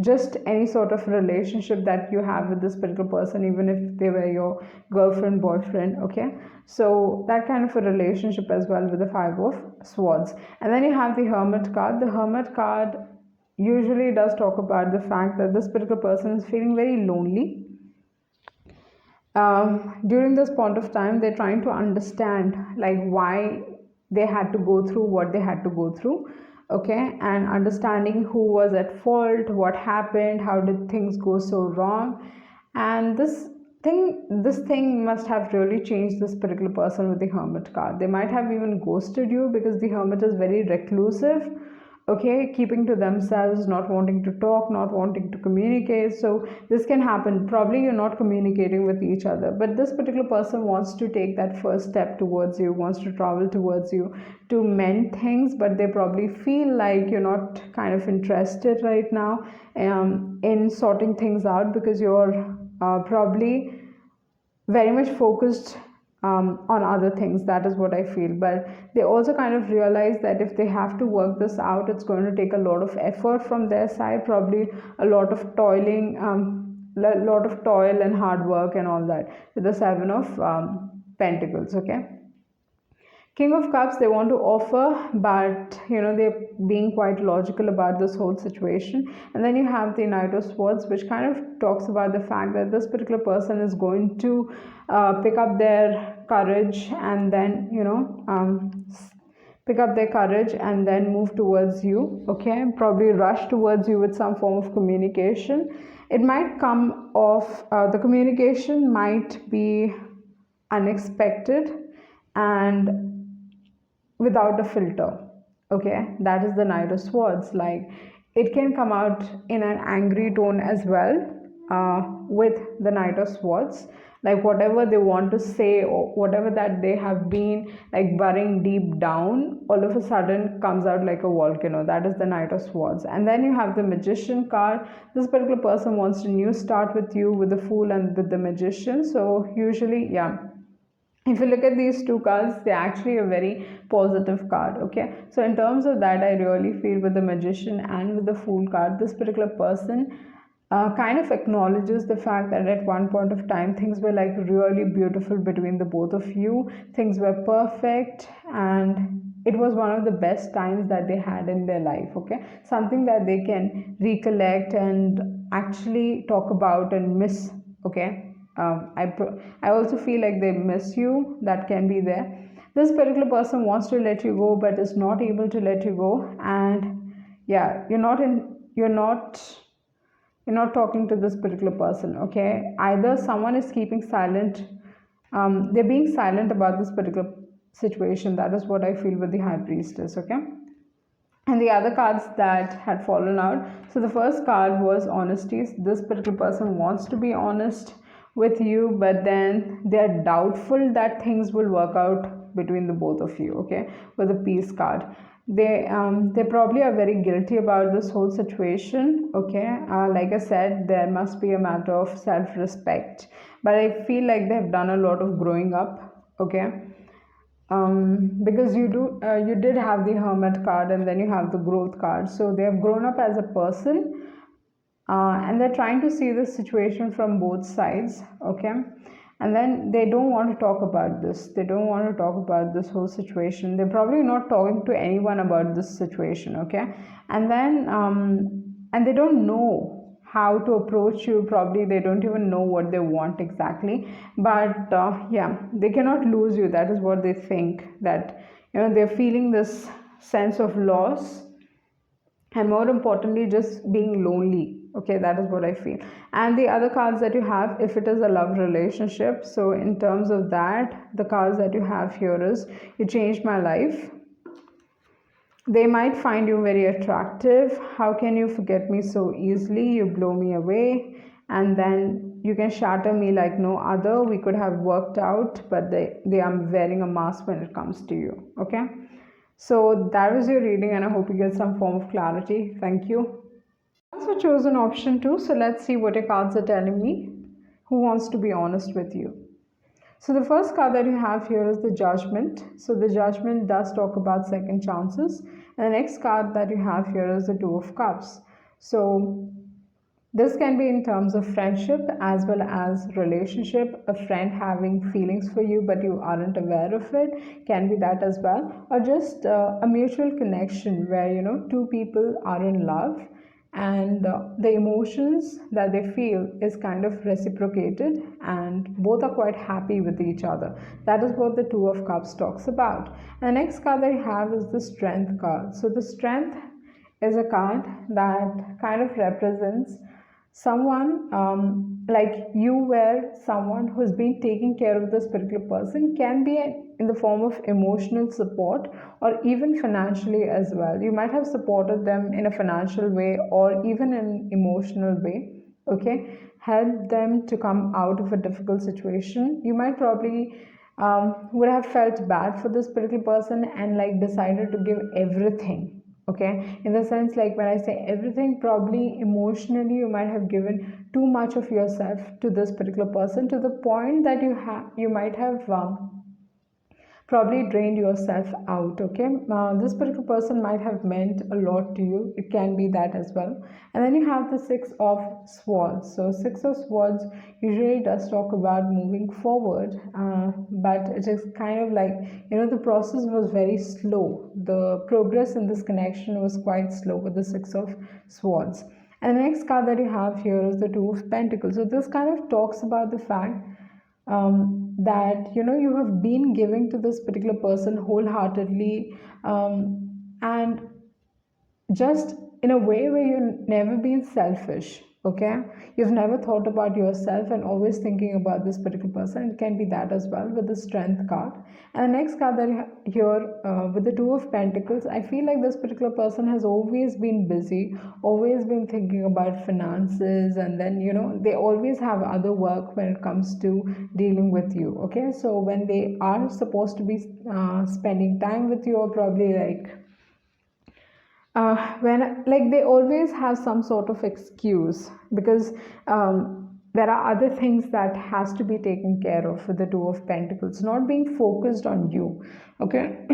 just any sort of relationship that you have with this particular person, even if they were your girlfriend, boyfriend. Okay, so that kind of a relationship as well with the Five of Swords. And then you have the Hermit card. The Hermit card usually does talk about the fact that this particular person is feeling very lonely. During this point of time, they're trying to understand like why they had to go through what they had to go through, okay, and understanding who was at fault, what happened, how did things go so wrong. And this thing must have really changed this particular person with the hermit card. They might have even ghosted you because the hermit is very reclusive, okay, keeping to themselves, not wanting to talk, not wanting to communicate. So this can happen. Probably you're not communicating with each other, but this particular person wants to take that first step towards you, wants to travel towards you to mend things, but they probably feel like you're not kind of interested right now in sorting things out, because you're probably very much focused on other things. That is what I feel. But they also kind of realize that if they have to work this out, it's going to take a lot of effort from their side, probably a lot of toiling, a lot of toil and hard work and all that, with the Seven of Pentacles, okay. King of Cups, they want to offer, but they're being quite logical about this whole situation. And then you have the Knight of Swords, which kind of talks about the fact that this particular person is going to pick up their courage, and then pick up their courage and then move towards you, okay, probably rush towards you with some form of communication. It might come off, the communication might be unexpected and without a filter, okay. That is the Knight of Swords. Like, it can come out in an angry tone as well, with the Knight of Swords. Like, whatever they want to say, or whatever that they have been like burying deep down, all of a sudden comes out like a volcano. That is the Knight of Swords. And then you have the Magician card. This particular person wants a new start with you, with the Fool and with the Magician. So usually, yeah, if you look at these two cards, they're actually a very positive card, okay. So in terms of that, I really feel with the Magician and with the Fool card, this particular person kind of acknowledges the fact that at one point of time things were like really beautiful between the both of you. Things were perfect, and it was one of the best times that they had in their life, okay. Something that they can recollect and actually talk about and miss, okay. I also feel like they miss you. That can be there. This particular person wants to let you go, but is not able to let you go. And yeah, you're not talking to this particular person, okay. Either someone is keeping silent, they're being silent about this particular situation. That is what I feel with the High Priestess, okay. And the other cards that had fallen out, so the first card was honesty. This particular person wants to be honest with you, but then they're doubtful that things will work out between the both of you, okay. With the Peace card, they probably are very guilty about this whole situation, okay. Like I said, there must be a matter of self-respect, but I feel like they've done a lot of growing up, okay. Because you did have the Hermit card, and then you have the Growth card, so they have grown up as a person, and they're trying to see the situation from both sides, okay. And then they don't want to talk about this. They don't want to talk about this whole situation. They're probably not talking to anyone about this situation, okay. And then and they don't know how to approach you. Probably they don't even know what they want exactly, but yeah, they cannot lose you. That is what they think, that they're feeling this sense of loss, and more importantly just being lonely, okay. That is what I feel. And the other cards that you have, if it is a love relationship, so in terms of that, the cards that you have here is, you changed my life. They might find you very attractive. How can you forget me so easily? You blow me away, and then you can shatter me like no other. We could have worked out, but they are wearing a mask when it comes to you, okay. So that was your reading, and I hope you get some form of clarity. Thank you. Also chosen option 2, so let's see what your cards are telling me. Who wants to be honest with you? So the first card that you have here is the Judgment. So the Judgment does talk about second chances. And the next card that you have here is the Two of Cups. So this can be in terms of friendship as well as relationship. A friend having feelings for you but you aren't aware of it, can be that as well. Or just a mutual connection where two people are in love, and the emotions that they feel is kind of reciprocated, and both are quite happy with each other. That is what the Two of Cups talks about. And the next card that you have is the Strength card. So the Strength is a card that kind of represents someone, like you, where someone who's been taking care of this particular person, can be in the form of emotional support or even financially as well. You might have supported them in a financial way or even in an emotional way, okay, help them to come out of a difficult situation. You might probably would have felt bad for this particular person and like decided to give everything, okay, in the sense, like when I say everything, probably emotionally you might have given too much of yourself to this particular person, to the point that you might have probably drained yourself out, okay. This particular person might have meant a lot to you, it can be that as well. And then you have the Six of Swords. So Six of Swords usually does talk about moving forward, but it is kind of like, the process was very slow, the progress in this connection was quite slow with the Six of Swords. And the next card that you have here is the Two of Pentacles. So this kind of talks about the fact that you have been giving to this particular person wholeheartedly, and just in a way where you've never been selfish, okay. You've never thought about yourself and always thinking about this particular person. It can be that as well with the Strength card. And the next card that you have here, with the Two of Pentacles, I feel like this particular person has always been busy, always been thinking about finances, and then they always have other work when it comes to dealing with you, okay. So when they are supposed to be spending time with you, or probably like when like they always have some sort of excuse, because there are other things that has to be taken care of with the Two of Pentacles, not being focused on you, okay.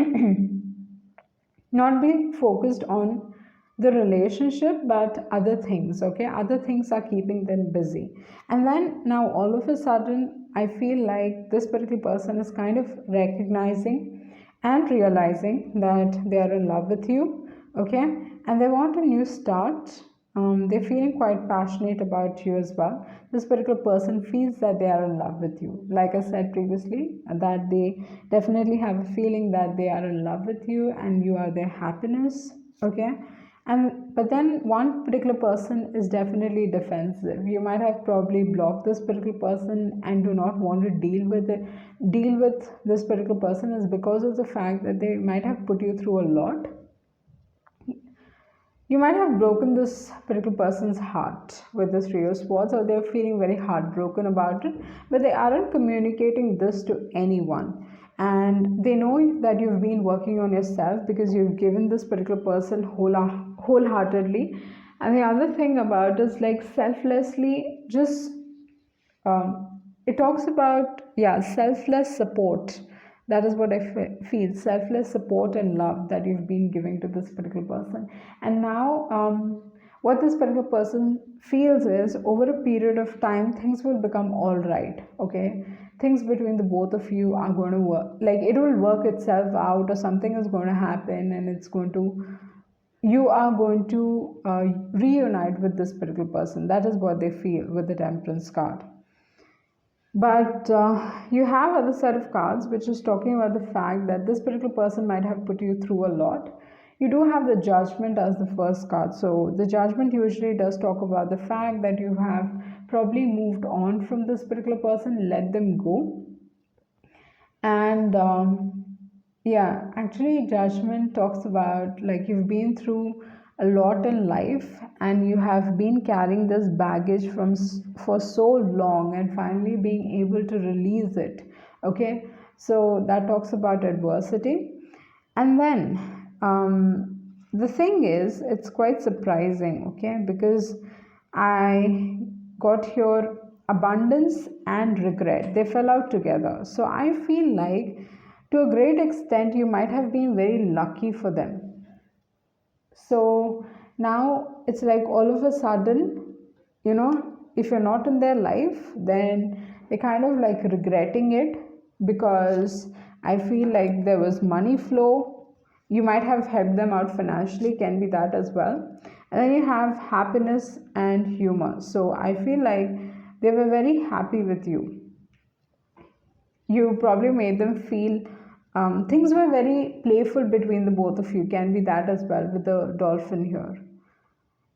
Not being focused on the relationship, but other things, okay. Other things are keeping them busy. And then now all of a sudden I feel like this particular person is kind of recognizing and realizing that they are in love with you, okay, and they want a new start. They're feeling quite passionate about you as well. This particular person feels that they are in love with you. Like I said previously, that they definitely have a feeling that they are in love with you and you are their happiness, okay. And but then one particular person is definitely defensive. You might have probably blocked this particular person and do not want to deal with this particular person, is because of the fact that they might have put you through a lot. You might have broken this particular person's heart with this Three of Swords, or they're feeling very heartbroken about it, but they aren't communicating this to anyone. And they know that you've been working on yourself because you've given this particular person wholeheartedly. And the other thing about is like selflessly, just it talks about, yeah, selfless support. That is what I feel, selfless support and love that you've been giving to this particular person. And now what this particular person feels is, over a period of time things will become all right, okay. Things between the both of you are going to work, like it will work itself out, or something is going to happen and it's going to, you are going to reunite with this particular person. That is what they feel with the Temperance card. But you have other set of cards which is talking about the fact that this particular person might have put you through a lot. You do have the Judgment as the first card. So the Judgment usually does talk about the fact that you have probably moved on from this particular person, let them go. And yeah, actually Judgment talks about like you've been through a lot in life and you have been carrying this baggage for so long, and finally being able to release it, okay. So that talks about adversity. And then the thing is, it's quite surprising, okay, because I got here abundance and regret, they fell out together. So I feel like to a great extent you might have been very lucky for them. So now it's like all of a sudden, if you're not in their life, then they're kind of like regretting it, because I feel like there was money flow. You might have helped them out financially, can be that as well. And then you have happiness and humor. So I feel like they were very happy with you. You probably made them feel things were very playful between the both of you. Can be that as well with the dolphin here.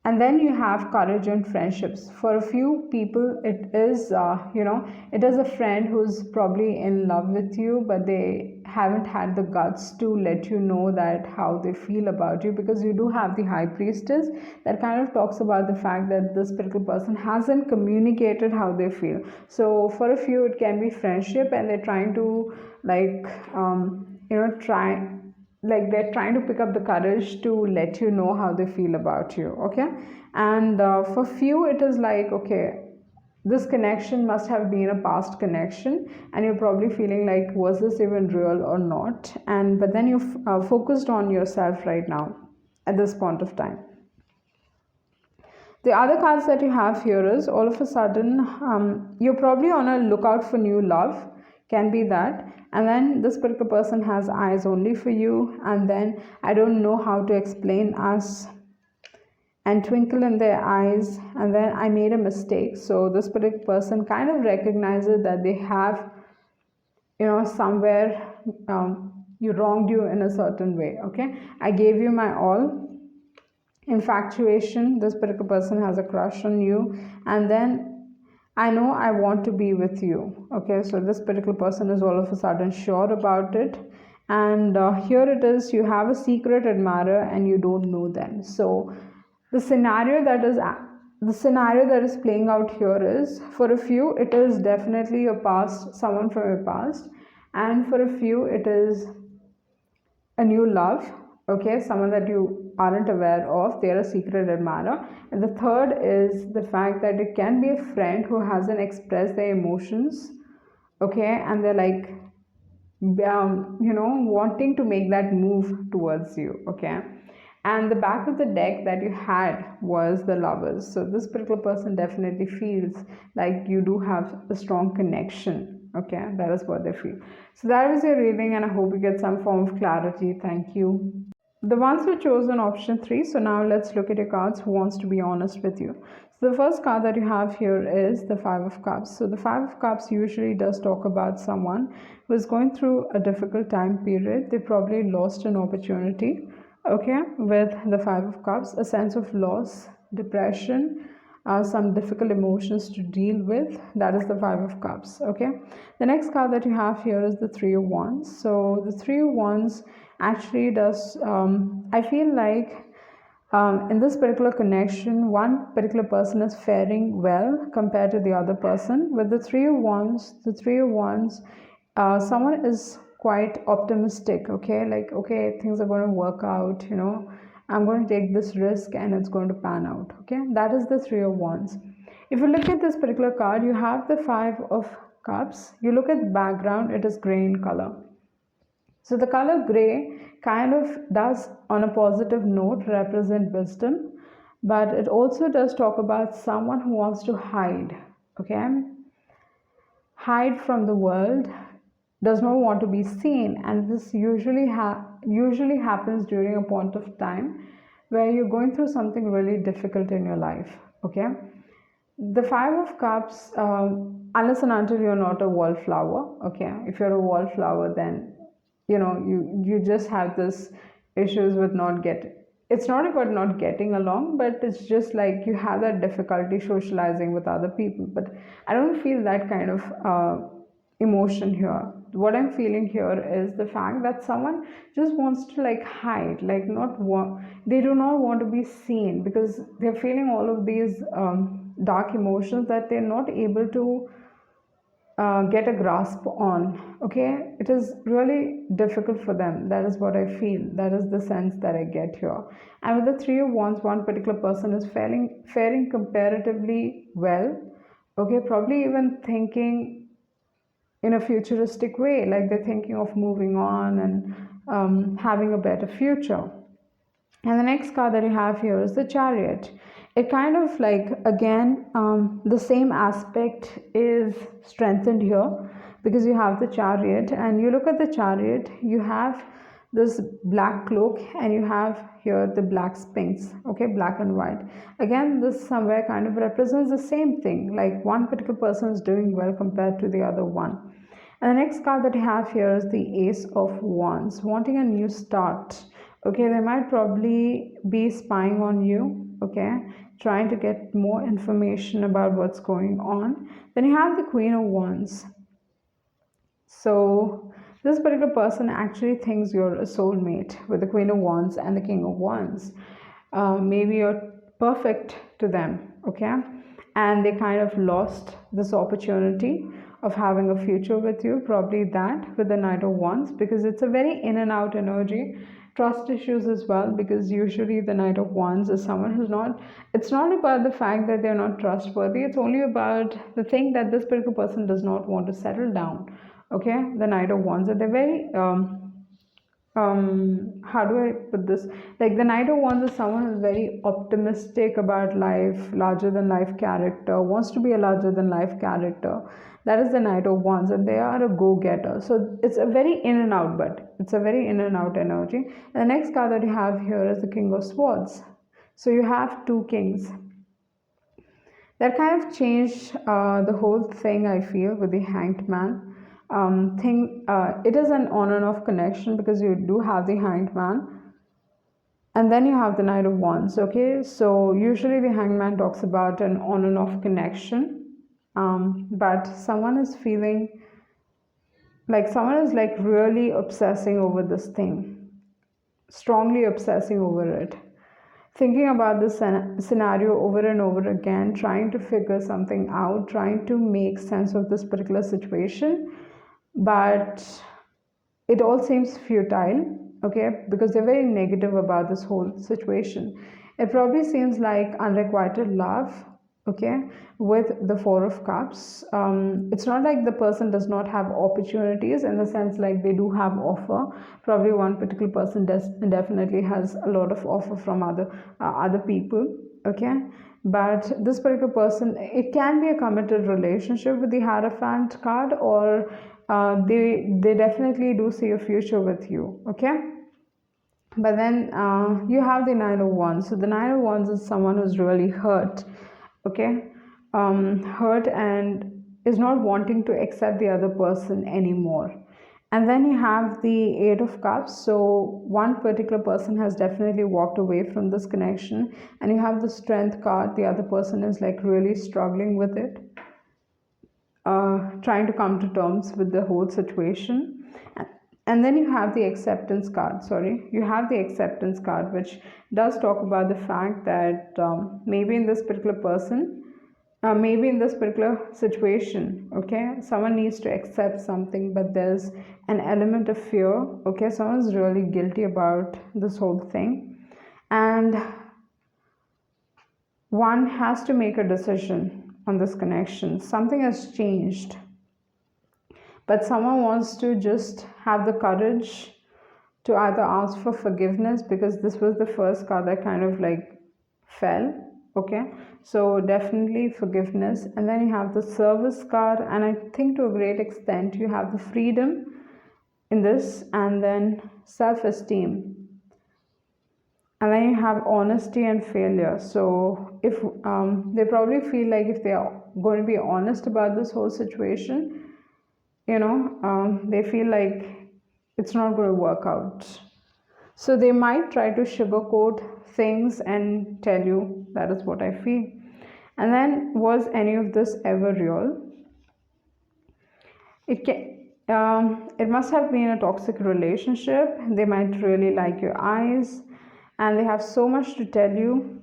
And then you have courage and friendships. For a few people it is it is a friend who's probably in love with you, but they haven't had the guts to let you know that how they feel about you, because you do have the high priestess that kind of talks about the fact that this particular person hasn't communicated how they feel. So for a few it can be friendship, and they're trying to like try, like they're trying to pick up the courage to let you know how they feel about you. Okay. And for few it is like, okay, this connection must have been a past connection, and you're probably feeling like, was this even real or not? And but then you've focused on yourself right now at this point of time. The other cards that you have here is, all of a sudden you're probably on a lookout for new love, can be that. And then this particular person has eyes only for you, and then I don't know how to explain us, and twinkle in their eyes, and then I made a mistake. So this particular person kind of recognizes that they have, somewhere you wronged you in a certain way. Okay, I gave you my all. Infatuation, this particular person has a crush on you, and then I know I want to be with you. Okay, so this particular person is all of a sudden sure about it. And here it is, you have a secret admirer and you don't know them. So the scenario that is playing out here is, for a few it is definitely your past, someone from your past, and for a few it is a new love. Okay, someone that you aren't aware of, they're a secret admirer. And the third is the fact that it can be a friend who hasn't expressed their emotions. Okay, and they're like wanting to make that move towards you. Okay, and the back of the deck that you had was the Lovers. So this particular person definitely feels like you do have a strong connection. Okay, that is what they feel. So that was your reading, and I hope you get some form of clarity. Thank you. The ones who chose on option 3. So now let's look at your cards who wants to be honest with you. So the first card that you have here is the Five of Cups. So the Five of Cups usually does talk about someone who is going through a difficult time period. They probably lost an opportunity. Okay, with the Five of Cups, a sense of loss, depression, some difficult emotions to deal with. That is the Five of Cups. Okay, the next card that you have here is the Three of Wands. So the Three of Wands actually does I feel like in this particular connection, one particular person is faring well compared to the other person. With the Three of Wands, someone is quite optimistic. Okay, like, okay, things are going to work out, I'm going to take this risk and it's going to pan out. Okay, that is the Three of Wands. If you look at this particular card, you have the Five of Cups. You look at the background, it is gray in color. So the color gray kind of does, on a positive note, represent wisdom, but it also does talk about someone who wants to hide. Okay, hide from the world, does not want to be seen, and this usually happens during a point of time where you're going through something really difficult in your life. Okay, the Five of Cups, unless and until you're not a wallflower. Okay, if you're a wallflower, then you just have this issues with not getting, it's not about not getting along, but it's just like you have that difficulty socializing with other people. But I don't feel that kind of emotion here. What I'm feeling here is the fact that someone just wants to like hide, like they do not want to be seen, because they're feeling all of these dark emotions that they're not able to get a grasp on. Okay, it is really difficult for them. That is what I feel. That is the sense that I get here. And with the Three of Wands, one particular person is faring comparatively well. Okay, probably even thinking in a futuristic way, like they're thinking of moving on and having a better future. And the next card that you have here is the Chariot. It kind of like, again, the same aspect is strengthened here, because you have the Chariot, and you look at the Chariot, you have this black cloak, and you have here the black sphinx, okay, black and white. Again, this somewhere kind of represents the same thing, like one particular person is doing well compared to the other one. And the next card that I have here is the Ace of Wands, wanting a new start. Okay, they might probably be spying on you, okay, trying to get more information about what's going on. Then you have the Queen of Wands. So this particular person actually thinks you're a soulmate with the Queen of Wands and the King of Wands. Maybe you're perfect to them, okay? And they kind of lost this opportunity of having a future with you, probably that with the Knight of Wands, because it's a very in and out energy. Trust issues as well, because usually the Knight of Wands is someone who's not, it's not about the fact that they're not trustworthy, it's only about the thing that this particular person does not want to settle down. Okay, the Knight of Wands, and they're very how do I put this, like the Knight of Wands is someone who's very optimistic about life, larger than life character, wants to be a larger than life character. That is the Knight of Wands, and they are a go-getter. So it's a very in and out, but it's a very in and out energy. And the next card that you have here is the King of Swords. So you have two kings. That kind of changed the whole thing, I feel, with the Hanged Man. It is an on and off connection, because you do have the Hanged Man, and then you have the Knight of Wands. Okay, so usually the Hanged Man talks about an on and off connection, but someone is feeling like someone is like really obsessing over this thing, strongly obsessing over it, thinking about this scenario over and over again, trying to figure something out, trying to make sense of this particular situation, but it all seems futile, okay, because they're very negative about this whole situation. It probably seems like unrequited love, okay, with the Four of Cups. It's not like the person does not have opportunities, in the sense like they do have offer. Probably one particular person definitely has a lot of offer from other people, okay, but this particular person, it can be a committed relationship with the Hierophant card, or they definitely do see a future with you, okay. But then you have the Nine of Wands. So the Nine of Wands is someone who's really hurt, okay, hurt, and is not wanting to accept the other person anymore. And then you have the Eight of Cups. So one particular person has definitely walked away from this connection, and you have the Strength card. The other person is like really struggling with it, trying to come to terms with the whole situation. And then you have the Acceptance card. You have the Acceptance card, which does talk about the fact that maybe in this particular person, maybe in this particular situation, okay, someone needs to accept something, but there's an element of fear, okay, someone's really guilty about this whole thing, and one has to make a decision on this connection. Something has changed, but someone wants to just have the courage to either ask for forgiveness, because this was the first card that kind of like fell, okay, so definitely forgiveness. And then you have the Service card, and I think to a great extent you have the freedom in this, and then self-esteem, and then you have honesty and failure. So if they probably feel like if they are going to be honest about this whole situation, they feel like it's not going to work out. So they might try to sugarcoat things and tell you. That is what I feel. And then, was any of this ever real? It must have been a toxic relationship. They might really like your eyes, and they have so much to tell you.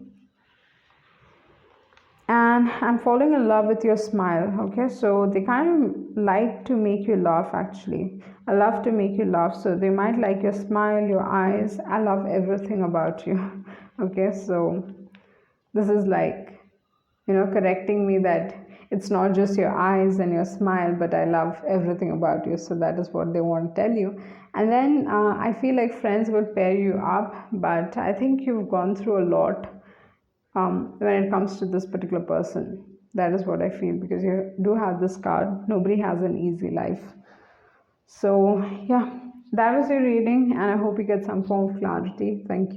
And I'm falling in love with your smile, okay, so they kind of like to make you laugh. Actually, I love to make you laugh, so they might like your smile, your eyes. I love everything about you. Okay, so this is like, correcting me that it's not just your eyes and your smile, but I love everything about you. So that is what they want to tell you. And then I feel like friends will pair you up, but I think you've gone through a lot when it comes to this particular person. That is what I feel, because you do have this card. Nobody has an easy life. So yeah, that was your reading, and I hope you get some form of clarity. Thank you.